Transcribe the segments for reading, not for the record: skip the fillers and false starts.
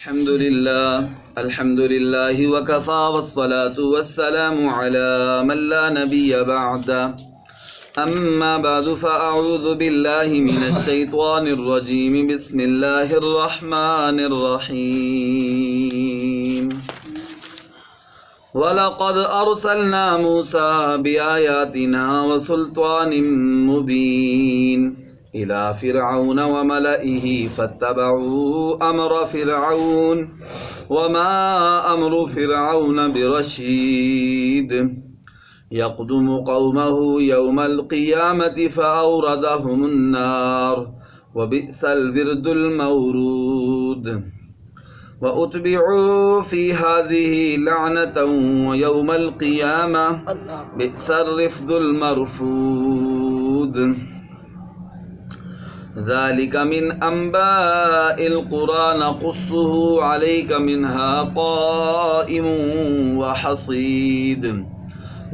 الحمد لله وكفى والصلاة والسلام على من لا نبي بعد أما بعد فأعوذ بالله من الشيطان الرجيم بسم الله الرحمن الرحيم وَلَقَدْ أَرْسَلْنَا مُوسَى بِآيَاتِنَا وَسُلْطَانٍ مُبِينٍ إِلَى فِرْعَوْنَ وَمَلَئِهِ فَاتَّبَعُوا أَمْرَ فِرْعَوْنَ وَمَا أَمْرُ فِرْعَوْنَ بِرَشِيدٍ يَقْدُمُ قَوْمَهُ يَوْمَ الْقِيَامَةِ فَأَوْرَدَهُمُ النَّارَ وَبِئْسَ الْوِرْدُ الْمَوْرُودُ وَأُتْبِعُوا فِي هَذِهِ لَعْنَةً وَيَوْمَ الْقِيَامَةِ بِئْسَ الرِّفْدُ الْمَرْفُودُ ذَلِكَ مِنْ أَنْبَاءِ الْقُرَى نَقُصُّهُ عَلَيْكَ مِنْهَا قَائِمٌ وَحَصِيدٌ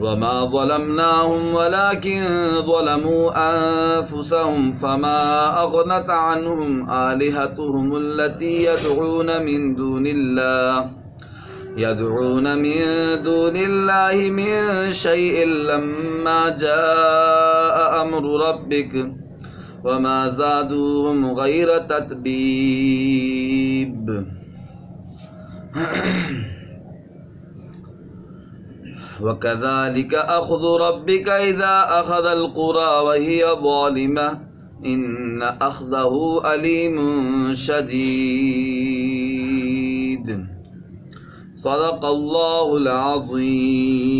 وَمَا ظَلَمْنَاهُمْ وَلَكِنْ ظَلَمُوا أَنفُسَهُمْ فَمَا أَغْنَتْ عَنْهُمْ آلِهَتُهُمُ الَّتِي يَدْعُونَ مِنْ دُونِ اللَّهِ مِنْ شَيْءٍ لَمَّا جَاءَ أَمْرُ رَبِّكَ وَمَا زَادُوهُمْ غَيْرَ تَتْبِيبٍ وَكَذَلِكَ أَخْذُ رَبِّكَ إِذَا أَخَذَ الْقُرَى وَهِيَ ظَالِمَةٌ إِنَّ أَخْذَهُ أَلِيمٌ شَدِيدٌ صدق اللہ العظیم۔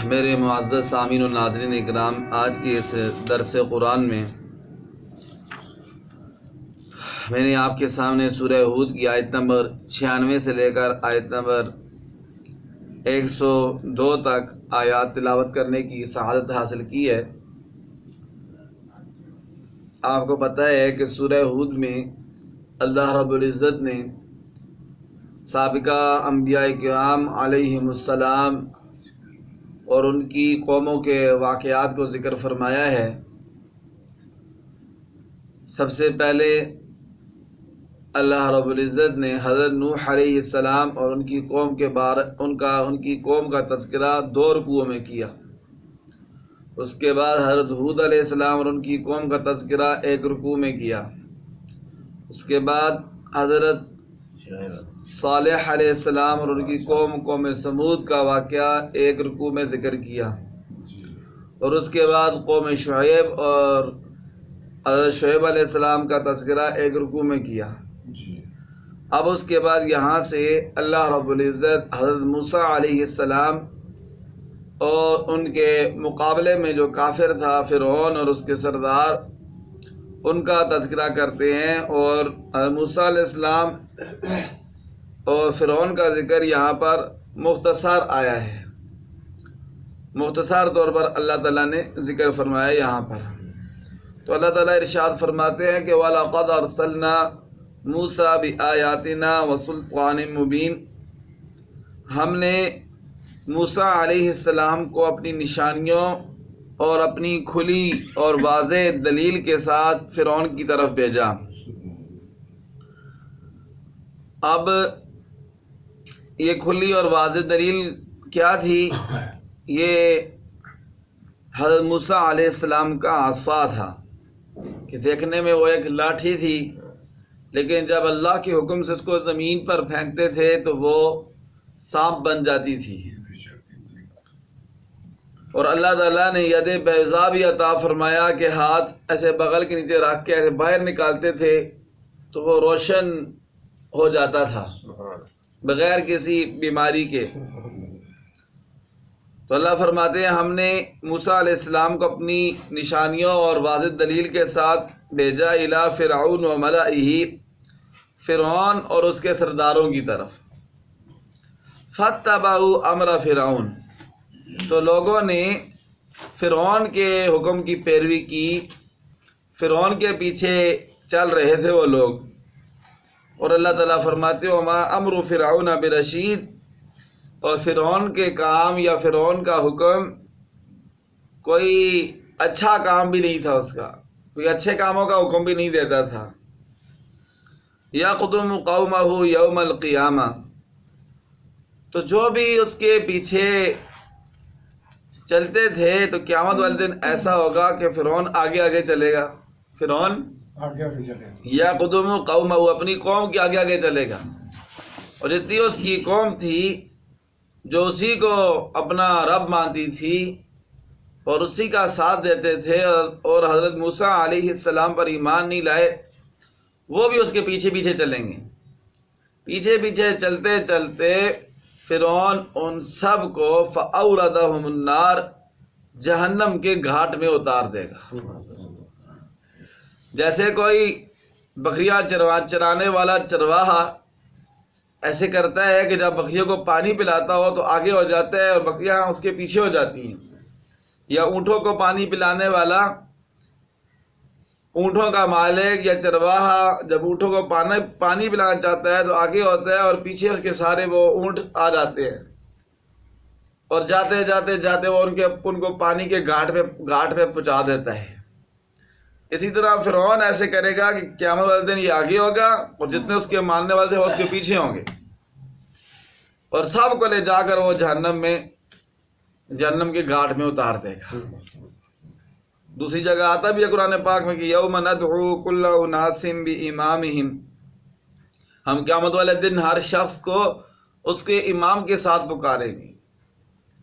میرے معزز سامعین و ناظرین اکرام، آج کے اس درس قرآن میں میں نے آپ کے سامنے سورہ ہود کی آیت نمبر 96 سے لے کر آیت نمبر 102 تک آیات تلاوت کرنے کی سعادت حاصل کی ہے۔ آپ کو پتہ ہے کہ سورہ ہود میں اللہ رب العزت نے سابقہ انبیاء کرام علیہم السلام اور ان کی قوموں کے واقعات کو ذکر فرمایا ہے۔ سب سے پہلے اللہ رب العزت نے حضرت نوح علیہ السلام اور ان کی قوم کے ان کی قوم کا تذکرہ 2 رکوعوں میں کیا۔ اس کے بعد حضرت ہود علیہ السلام اور ان کی قوم کا تذکرہ 1 رکوع میں کیا۔ اس کے بعد حضرت صالح علیہ السلام اور ان کی قوم سمود کا واقعہ 1 رکوع میں ذکر کیا، اور اس کے بعد قوم شعیب اور حضرت شعیب علیہ السلام کا تذکرہ 1 رکوع میں کیا۔ اب اس کے بعد یہاں سے اللہ رب العزت حضرت موسیٰ علیہ السلام اور ان کے مقابلے میں جو کافر تھا فرعون اور اس کے سردار، ان کا تذکرہ کرتے ہیں، اور موسیٰ علیہ السلام اور فرعون کا ذکر یہاں پر مختصر آیا ہے، مختصر طور پر اللہ تعالیٰ نے ذکر فرمایا یہاں پر۔ تو اللہ تعالیٰ ارشاد فرماتے ہیں کہ وَلَقَدْ أَرْسَلْنَا مُوسَى بِآيَاتِنَا وَسُلْطَانٍ مُبِينٍ، ہم نے موسیٰ علیہ السلام کو اپنی نشانیوں اور اپنی کھلی اور واضح دلیل کے ساتھ فرعون کی طرف بھیجا۔ اب یہ کھلی اور واضح دلیل کیا تھی؟ یہ حضرت موسیٰ علیہ السلام کا عصا تھا کہ دیکھنے میں وہ ایک لاٹھی تھی، لیکن جب اللہ کے حکم سے اس کو زمین پر پھینکتے تھے تو وہ سانپ بن جاتی تھی، اور اللہ تعالیٰ نے ید بیضا بھی عطا فرمایا کہ ہاتھ ایسے بغل کے نیچے رکھ کے ایسے باہر نکالتے تھے تو وہ روشن ہو جاتا تھا بغیر کسی بیماری کے۔ تو اللہ فرماتے ہیں ہم نے موسیٰ علیہ السلام کو اپنی نشانیوں اور واضح دلیل کے ساتھ بھیجا الی فرعون و ملئہ، فرعون اور اس کے سرداروں کی طرف۔ فاتبعوا امر فرعون، تو لوگوں نے فرعون کے حکم کی پیروی کی، فرعون کے پیچھے چل رہے تھے وہ لوگ۔ اور اللہ تعالیٰ فرماتے وما امر فرعون برشید، اور فرعون کے کام یا فرعون کا حکم کوئی اچھا کام بھی نہیں تھا اس کا، کوئی اچھے کاموں کا حکم بھی نہیں دیتا تھا۔ یقدم قومہ یوم القیامہ، تو جو بھی اس کے پیچھے چلتے تھے تو قیامت والے دن ایسا ہوگا کہ فرعون آگے آگے چلے گا، فرعون آگے آگے چلے گا، یقدم قومہ، اپنی قوم کے آگے آگے چلے گا، اور جتنی اس کی قوم تھی جو اسی کو اپنا رب مانتی تھی اور اسی کا ساتھ دیتے تھے اور حضرت موسیٰ علیہ السلام پر ایمان نہیں لائے، وہ بھی اس کے پیچھے پیچھے چلیں گے۔ پیچھے پیچھے چلتے چلتے فرعون ان سب کو فَأَوْرَدَهُمُ النَّارِ، جہنم کے گھاٹ میں اتار دے گا۔ جیسے کوئی بکریاں چرانے والا چرواہا ایسے کرتا ہے کہ جب بکریوں کو پانی پلاتا ہو تو آگے ہو جاتا ہے اور بکریاں اس کے پیچھے ہو جاتی ہیں، یا اونٹوں کو پانی پلانے والا، اونٹوں کا مالک یا چرواہا جب اونٹوں کو پانی پلانا چاہتا ہے تو آگے ہوتا ہے اور پیچھے اس کے سارے وہ اونٹ آ جاتے ہیں، اور جاتے جاتے جاتے وہ ان کو پانی کے گھاٹ پہ پہنچا دیتا ہے۔ اسی طرح فرعون ایسے کرے گا کہ قیامت والے دن یہ آگے ہوگا اور جتنے اس کے ماننے والے تھے وہ اس کے پیچھے ہوں گے، اور سب کو لے جا کر وہ جہنم کے گھاٹ میں اتار دے گا۔ دوسری جگہ آتا بھی ہے قرآن پاک میں کہ یوم ندعو کل اناس بامامہم، ہم قیامت والے دن ہر شخص کو اس کے امام کے ساتھ پکاریں گے۔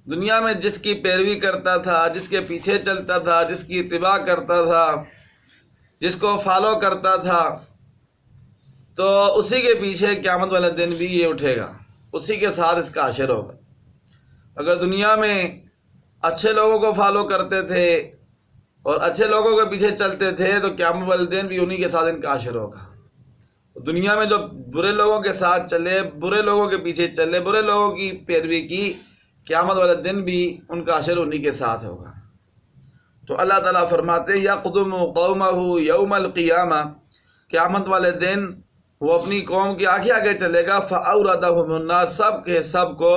دنیا میں جس کی پیروی کرتا تھا، جس کے پیچھے چلتا تھا، جس کی اتباع کرتا تھا، جس کو فالو کرتا تھا، تو اسی کے پیچھے قیامت والے دن بھی یہ اٹھے گا، اسی کے ساتھ اس کا حشر ہوگا۔ اگر دنیا میں اچھے لوگوں کو فالو کرتے تھے اور اچھے لوگوں کے پیچھے چلتے تھے تو قیامت والے دن بھی انہی کے ساتھ ان کا حشر ہوگا۔ دنیا میں جو برے لوگوں کے ساتھ چلے، برے لوگوں کے پیچھے چلے، برے لوگوں کی پیروی کی، قیامت والے دن بھی ان کا حشر انہی کے ساتھ ہوگا۔ تو اللہ تعالیٰ فرماتے ہیں یقدم قومہ یوم القیامہ، قیامت والے دن وہ اپنی قوم کے آگے آگے چلے گا، فَأَوْرَدَهُمُ النَّارِ، سب کے سب کو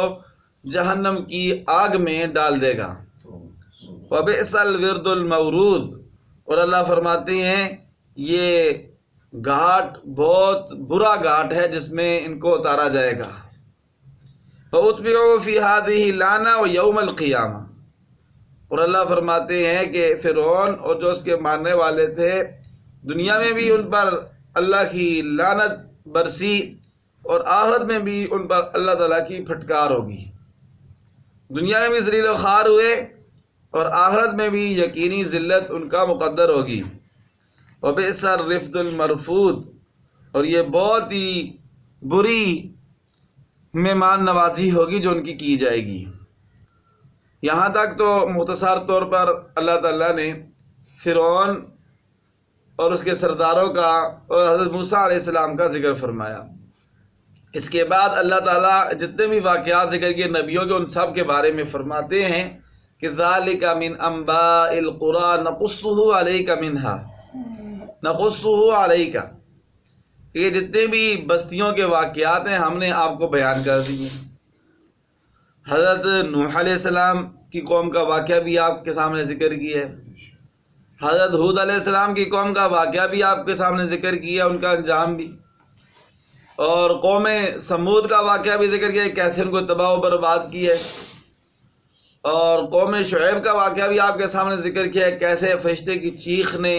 جہنم کی آگ میں ڈال دے گا۔ وَبِئْسَ الْوِرْدُ الْمَوْرُودُ، اور اللہ فرماتے ہیں یہ گھاٹ بہت برا گھاٹ ہے جس میں ان کو اتارا جائے گا۔ فَأُتْبِعُوا فِي هَذِهِ اللَّعْنَةِ وَيَوْمَ الْقِيَامَةِ، اور اللہ فرماتے ہیں کہ فرعون اور جو اس کے ماننے والے تھے، دنیا میں بھی ان پر اللہ کی لعنت برسی اور آخرت میں بھی ان پر اللہ تعالیٰ کی پھٹکار ہوگی۔ دنیا میں بھی ذلیل و خوار ہوئے اور آخرت میں بھی یقینی ذلت ان کا مقدر ہوگی۔ وَبِئْسَ الرِّفْدُ الْمَرْفُودُ، اور یہ بہت ہی بری مہمان نوازی ہوگی جو ان کی جائے گی۔ یہاں تک تو مختصر طور پر اللہ تعالیٰ نے فرعون اور اس کے سرداروں کا اور حضرت موسیٰ علیہ السلام کا ذکر فرمایا۔ اس کے بعد اللہ تعالیٰ جتنے بھی واقعات ذکر کیے نبیوں کے، ان سب کے بارے میں فرماتے ہیں کہ ذَلِكَ مِنْ أَنْبَاءِ الْقُرَىٰ نَقُصُّهُ عَلَيْكَ مِنْهَا، نَقُصُّهُ عَلَيْكَ، کہ یہ جتنے بھی بستیوں کے واقعات ہیں ہم نے آپ کو بیان کر دیے۔ حضرت نوح علیہ السلام کی قوم کا واقعہ بھی آپ کے سامنے ذکر کیا ہے، حضرت ہود علیہ السلام کی قوم کا واقعہ بھی آپ کے سامنے ذکر کیا، ان کا انجام بھی، اور قوم سمود کا واقعہ بھی ذکر کیا کیسے ان کو تباہ و برباد کی ہے، اور قوم شعیب کا واقعہ بھی آپ کے سامنے ذکر کیا ہے کیسے فرشتے کی چیخ نے،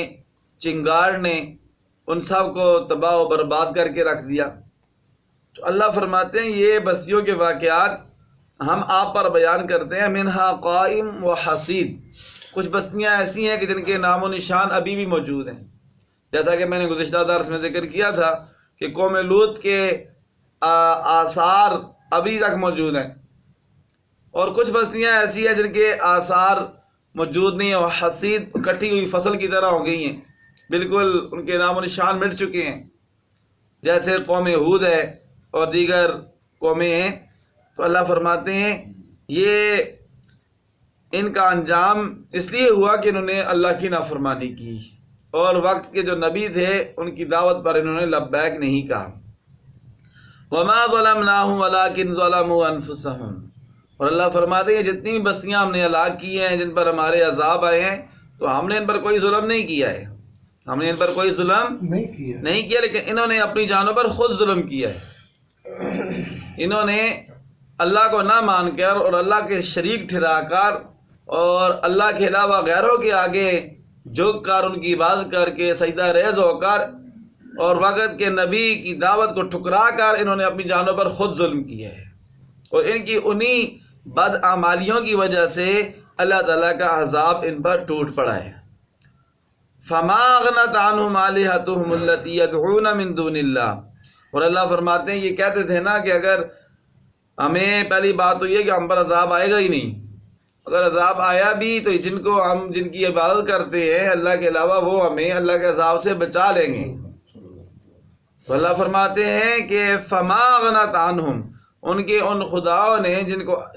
چنگار نے ان سب کو تباہ و برباد کر کے رکھ دیا۔ تو اللہ فرماتے ہیں یہ بستیوں کے واقعات ہم آپ پر بیان کرتے ہیں، منہا قائم و حصید، کچھ بستیاں ایسی ہیں کہ جن کے نام و نشان ابھی بھی موجود ہیں، جیسا کہ میں نے گزشتہ درس میں ذکر کیا تھا کہ قوم لوط کے آثار ابھی تک موجود ہیں، اور کچھ بستیاں ایسی ہیں جن کے آثار موجود نہیں ہیں، وہ حصید کٹی ہوئی فصل کی طرح ہو گئی ہیں، بالکل ان کے نام و نشان مٹ چکے ہیں، جیسے قوم ہود ہے اور دیگر قومیں ہیں۔ تو اللہ فرماتے ہیں یہ ان کا انجام اس لیے ہوا کہ انہوں نے اللہ کی نافرمانی کی اور وقت کے جو نبی تھے ان کی دعوت پر انہوں نے لبیک نہیں کہا۔ وَمَا ظَلَمْنَاهُمْ وَلَٰكِنْ ظَلَمُوا أَنفُسَهُمْ، اور اللہ فرماتے ہیں جتنی بھی بستیاں ہم نے ہلاک کی ہیں جن پر ہمارے عذاب آئے ہیں، تو ہم نے ان پر کوئی ظلم نہیں کیا ہے، ہم نے ان پر کوئی ظلم نہیں کیا، لیکن انہوں نے اپنی جانوں پر خود ظلم کیا ہے۔ انہوں نے اللہ کو نہ مان کر اور اللہ کے شریک ٹھہرا کر اور اللہ کے علاوہ غیروں کے آگے جھک کر ان کی عبادت کر کے سجدہ ریز ہو کر اور وقت کے نبی کی دعوت کو ٹھکرا کر انہوں نے اپنی جانوں پر خود ظلم کیا ہے، اور ان کی انہی بد اعمالیوں کی وجہ سے اللہ تعالیٰ کا عذاب ان پر ٹوٹ پڑا ہے۔ فما اغنت عنہم آلہتہم التی یدعون من دون اللہ، اور اللہ فرماتے ہیں یہ کہتے تھے نا کہ اگر ہمیں، پہلی بات تو یہ کہ ہم پر عذاب آئے گا ہی نہیں، اگر عذاب آیا بھی تو جن کی عبادت کرتے ہیں اللہ کے علاوہ وہ ہمیں اللہ کے عذاب سے بچا لیں گے۔ تو اللہ فرماتے ہیں کہ فما اغنت عنہم، ان کے ان خداؤں نے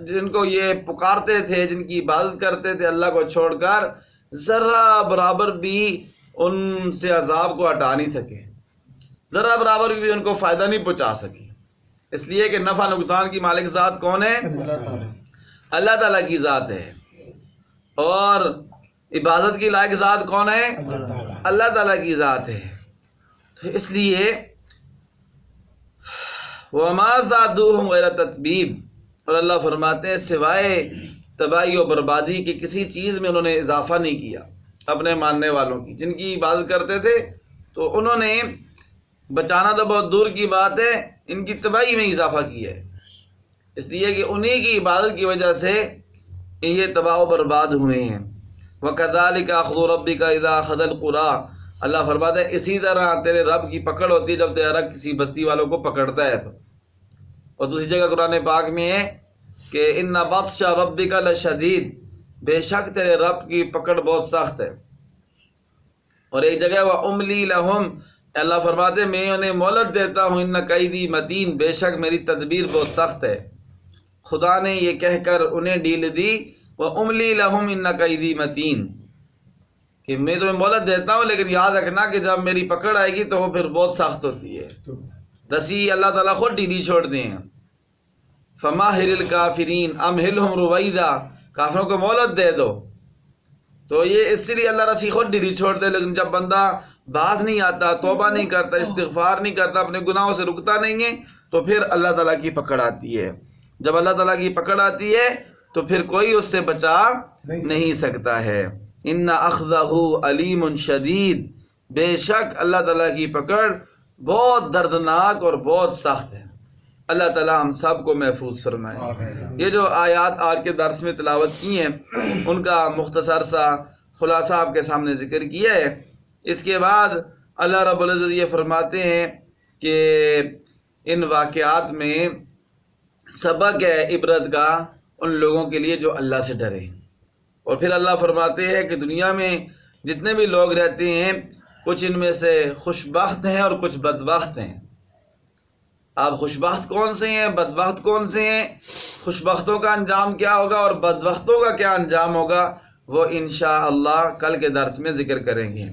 جن کو یہ پکارتے تھے، جن کی عبادت کرتے تھے اللہ کو چھوڑ کر، ذرہ برابر بھی ان سے عذاب کو ہٹا نہیں سکے، ذرہ برابر بھی ان کو فائدہ نہیں پہنچا سکے، اس لیے کہ نفع نقصان کی مالک ذات کون ہے؟ اللہ تعالیٰ کی ذات ہے، اور عبادت کی لائق ذات کون ہے؟ اللہ تعالیٰ کی ذات ہے۔ تو اس لیے وَمَا زَادُوهُمْ غَيْرَ تَتْبِيبٍ، اور اللہ فرماتے ہیں سوائے تباہی و بربادی کی کسی چیز میں انہوں نے اضافہ نہیں کیا اپنے ماننے والوں کی، جن کی عبادت کرتے تھے تو انہوں نے بچانا تو بہت دور کی بات ہے، ان کی تباہی میں اضافہ کیا ہے، اس لیے کہ انہی کی عبادت کی وجہ سے یہ تباہ و برباد ہوئے ہیں۔ وَكَذَلِكَ أَخْذُ رَبِّكَ إِذَا أَخَذَ الْقُرَىٰ، اللہ فرماتے ہیں اسی طرح تیرے رب کی پکڑ ہوتی ہے جب تیرا رب کسی بستی والوں کو پکڑتا ہے تو۔ اور دوسری جگہ قرآن پاک میں ہے کہ إِنَّ بَطْشَ رَبِّكَ لَشَدِيدٌ، بے شک تیرے رب کی پکڑ بہت سخت ہے۔ اور ایک جگہ وَأُمْلِي لَهُمْ، اللہ فرماتے ہیں میں انہیں مہلت دیتا ہوں، إِنَّ كَيْدِي مَتِينٌ، بے شک میری تدبیر بہت سخت ہے۔ خدا نے یہ کہہ کر انہیں ڈیل دی وَأُمْلِي لَهُمْ إِنَّ كَيْدِي مَتِينٌ، کہ میں تمہیں مہلت دیتا ہوں لیکن یاد رکھنا کہ جب میری پکڑ آئے گی تو وہ پھر بہت سخت ہوتی ہے، رسی اللہ تعالیٰ خود ڈیلی چھوڑتے ہیں۔ فَمَهِّلِ الْكَافِرِينَ أَمْهِلْهُمْ رُوَيْدًا، کافروں کو مہلت دے دو، تو یہ اس لیے اللہ رسی خود ڈیلی چھوڑتے ہیں، لیکن جب بندہ باز نہیں آتا، توبہ نہیں کرتا، استغفار نہیں کرتا، اپنے گناہوں سے رکتا نہیں ہے، تو پھر اللہ تعالیٰ کی پکڑ آتی ہے۔ جب اللہ تعالیٰ کی پکڑ آتی ہے تو پھر کوئی اس سے بچا نہیں سکتا ہے۔ ان اخذہ علیم شدید، بے شک اللہ تعالیٰ کی پکڑ بہت دردناک اور بہت سخت ہے۔ اللہ تعالیٰ ہم سب کو محفوظ فرمائے۔ یہ جو آیات آج کے درس میں تلاوت کی ہیں ان کا مختصر سا خلاصہ آپ کے سامنے ذکر کیا ہے۔ اس کے بعد اللہ رب العزت یہ فرماتے ہیں کہ ان واقعات میں سبق ہے عبرت کا ان لوگوں کے لیے جو اللہ سے ڈرے۔ اور پھر اللہ فرماتے ہیں کہ دنیا میں جتنے بھی لوگ رہتے ہیں کچھ ان میں سے خوشبخت ہیں اور کچھ بدبخت ہیں۔ آپ خوشبخت کون سے ہیں، بدبخت کون سے ہیں، خوشبختوں کا انجام کیا ہوگا اور بدبختوں کا کیا انجام ہوگا، وہ انشاءاللہ کل کے درس میں ذکر کریں گے۔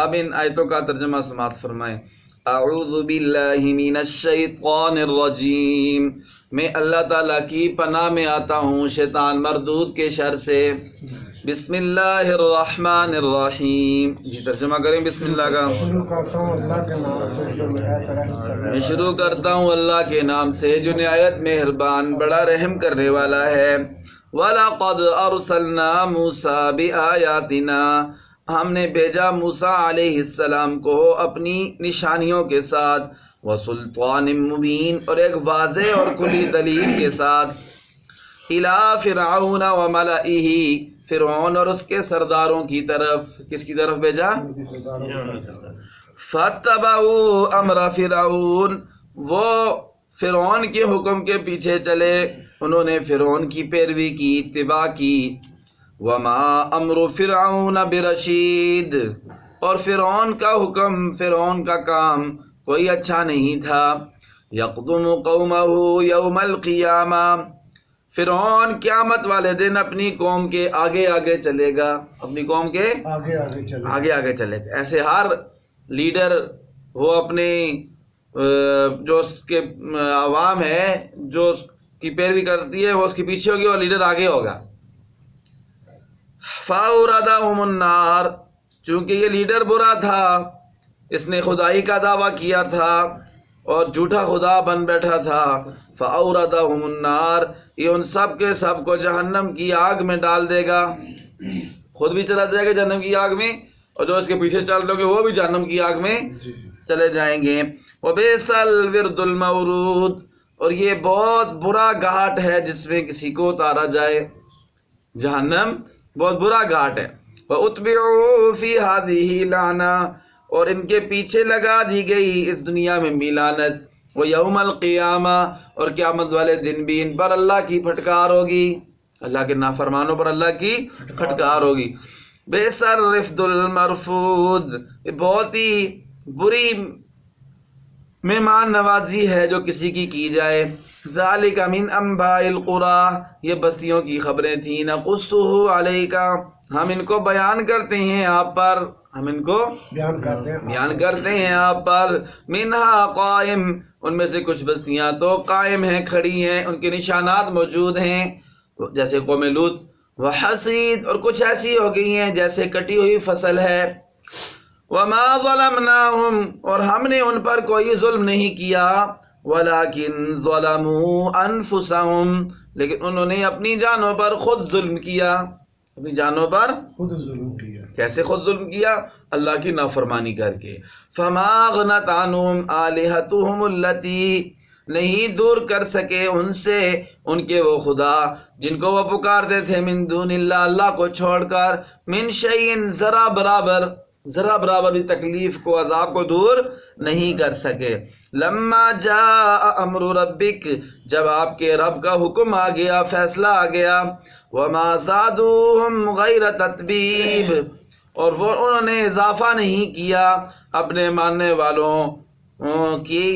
اب ان آیتوں کا ترجمہ سماعت فرمائیں۔ اعوذ باللہ من الشیطان الرجیم، میں اللہ تعالیٰ کی پناہ میں آتا ہوں شیطان مردود کے شر سے۔ بسم اللہ الرحمن الرحیم، جی ترجمہ کریں بسم اللہ کا۔ میں شروع کرتا ہوں اللہ کے نام سے جو نہایت مہربان بڑا رحم کرنے والا ہے۔ وَلَقَدْ أَرْسَلْنَا مُوسَىٰ بِآيَاتِنَا، ہم نے بھیجا موسیٰ علیہ السلام کو اپنی نشانیوں کے ساتھ، وَسُلْطَانٍ مُبِينٍ، اور ایک واضح اور کھلی دلیل کے ساتھ، إِلَىٰ فِرْعَوْنَ وَمَلَئِهِ، فرعون اور اس کے سرداروں کی طرف۔ کس کی طرف بھیجا؟ فَاتَّبَعُوا أَمْرَ فِرْعَوْنَ، وہ فرعون کے حکم کے پیچھے چلے، انہوں نے فرعون کی پیروی کی، اتباع کی۔ وَمَا أَمْرُ فِرْعَوْنَ بِرَشِيدٍ، اور فرعون کا حکم، فرعون کا کام کوئی اچھا نہیں تھا۔ يَقْدُمُ قَوْمَهُ يَوْمَ الْقِيَامَةِ، فرعون قیامت والے دن اپنی قوم کے آگے آگے چلے گا، اپنی قوم کے آگے آگے چلے گا۔ ایسے ہر لیڈر وہ اپنے جو اس کے عوام ہے جو اس کی پیروی کرتی ہے وہ اس کے پیچھے ہوگی اور لیڈر آگے ہوگا۔ فَأَوْرَدَهُمُ النَّارِ، چونکہ یہ لیڈر برا تھا، اس نے خدائی کا دعویٰ کیا تھا اور جھوٹا خدا بن بیٹھا تھا، فَأَوْرَدَهُمُ النَّارِ، یہ ان سب کے سب کو جہنم کی آگ میں ڈال دے گا، خود بھی چلا جائے گا جہنم کی آگ میں، اور جو اس کے پیچھے چل رہے ہوں گے وہ بھی جہنم کی آگ میں چلے جائیں گے۔ وَبِئْسَ الْوِرْدُ الْمَوْرُودُ، اور یہ بہت برا گھاٹ ہے جس میں کسی کو اتارا جائے، جہنم بہت برا گھاٹ ہے۔ وَأُتْبِعُوا فِي هَذِهِ لَعْنَةً، اور ان کے پیچھے لگا دی گئی اس دنیا میں بھی لعنت، وَيَوْمَ الْقِيَامَةِ، اور قیامت والے دن بھی ان پر اللہ کی پھٹکار ہوگی، اللہ کے نافرمانوں پر اللہ کی پھٹکار ہوگی۔ بِئْسَ الرِّفْدُ الْمَرْفُودُ، یہ بہت ہی بری مہمان نوازی ہے جو کسی کی جائے۔ ذَلِكَ مِنْ أَنْبَاءِ الْقُرَىٰ، یہ بستیوں کی خبریں تھیں، نَقُصُّهُ عَلَيْكَ، ہم ان کو بیان کرتے ہیں آپ پر، ہم ان کو بیان کرتے ہیں آپ پر۔ مِنْهَا قَائِمٌ، ان میں سے کچھ بستیاں تو قائم ہیں، کھڑی ہیں، ان کے نشانات موجود ہیں، جیسے قوم لوط۔ وحصید، اور کچھ ایسی ہو گئی ہیں جیسے کٹی ہوئی فصل ہے۔ وما ظلمناہم، اور ہم نے ان پر کوئی ظلم نہیں کیا، ولکن ظلموا انفسہم، لیکن انہوں نے اپنی جانوں پر خود ظلم کیا، اپنی جانوں پر خود ظلم کیا۔ کیسے خود ظلم کیا؟ اللہ کی نافرمانی کر کے۔ فما اغنت عنہم آلہتہم التی، نہیں دور کر سکے ان سے ان کے وہ خدا جن کو وہ پکارتے تھے، من دون اللہ، اللہ کو چھوڑ کر، من شیء، ذرا برابر بھی تکلیف کو، عذاب کو دور نہیں کر سکے۔ لما جاء امر ربک، جب آپ کے رب کا حکم آ گیا، فیصلہ آ گیا، وما زادوہم غیر تتبیب، اور وہ انہوں نے اضافہ نہیں کیا اپنے ماننے والوں کی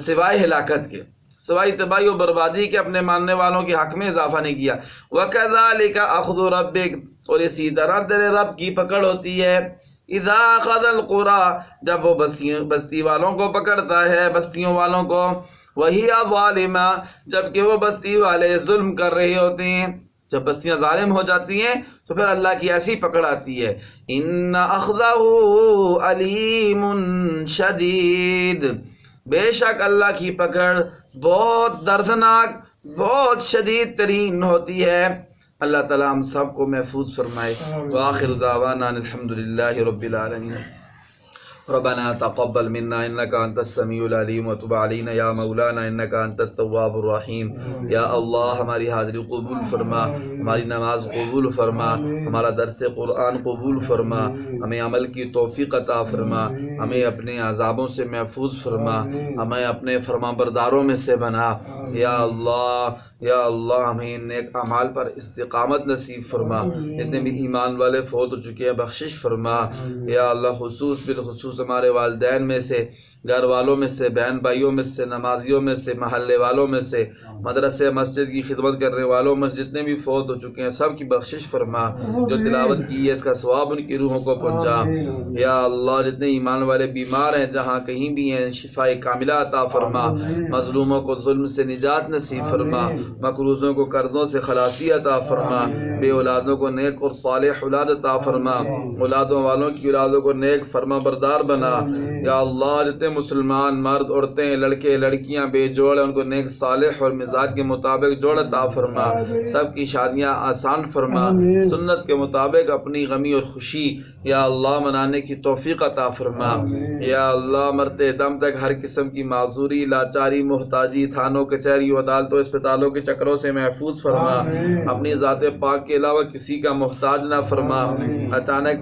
سوائے ہلاکت کے، سوائے تباہی و بربادی کے، اپنے ماننے والوں کے حق میں اضافہ نہیں کیا۔ وَكَذَلِكَ أَخْذُ رَبِّكَ، اور اسی طرح تیرے رب کی پکڑ ہوتی ہے، اِذَا أَخَذَ الْقُرَىٰ، جب وہ بستی والوں کو پکڑتا ہے، بستیوں والوں کو، وَهِيَ ظَالِمَةٌ، جبکہ وہ بستی والے ظلم کر رہے ہوتے ہیں، جب بستیاں ظالم ہو جاتی ہیں تو پھر اللہ کی ایسی پکڑ آتی ہے۔ ان اخذہ علیم شدید، بے شک اللہ کی پکڑ بہت دردناک، بہت شدید ترین ہوتی ہے۔ اللہ تعالی ہم سب کو محفوظ فرمائے۔ وآخر دعوانا الحمدللہ رب العالمین۔ ربنا تقبل منا انك انت السميع العليم وتب علينا يا مولانا انك انت التواب الرحيم۔ یا اللہ ہماری حاضری قبول فرما، ہماری نماز قبول فرما، ہمارا درس قرآن قبول فرما، ہمیں عمل کی توفیق عطا فرما، ہمیں اپنے عذابوں سے محفوظ فرما، ہمیں اپنے فرما برداروں میں سے بنا۔ یا اللہ ہمیں نیک اعمال پر استقامت نصیب فرما، جتنے بھی ایمان والے فوت ہو چکے ہیں بخشش فرما۔ یا اللہ بالخصوص ہمارے والدین میں سے، گھر والوں میں سے، بہن بھائیوں میں سے، نمازیوں میں سے، محلے والوں میں سے، مدرسے مسجد کی خدمت کرنے والوں میں جتنے بھی فوت ہو چکے ہیں سب کی بخشش فرما، جو تلاوت کی ہے اس کا ثواب ان کی روحوں کو پہنچا۔ یا اللہ جتنے ایمان والے بیمار ہیں جہاں کہیں بھی ہیں شفاء کاملہ عطا فرما، مظلوموں کو ظلم سے نجات نصیب فرما، مقروضوں کو قرضوں سے خلاصی عطا فرما، بے اولادوں کو نیک اور صالح اولاد عطا فرما، اولادوں والوں کی اولادوں کو نیک فرما بردار بنا۔ یا اللہ جتنے مسلمان مرد عورتیں لڑکے لڑکیاں بے جوڑ ہیں ان کو نیک صالح اور مزاج کے مطابق جوڑ عطا فرما، سب کی شادیاں آسان فرما، سنت کے مطابق اپنی غمی اور خوشی یا اللہ منانے کی توفیق عطا فرما۔ یا اللہ مرتے دم تک ہر قسم کی معذوری، لاچاری، محتاجی، تھانوں کچہریوں عدالتوں اسپتالوں کے چکروں سے محفوظ فرما، اپنی ذات پاک کے علاوہ کسی کا محتاج نہ فرما۔ اچانک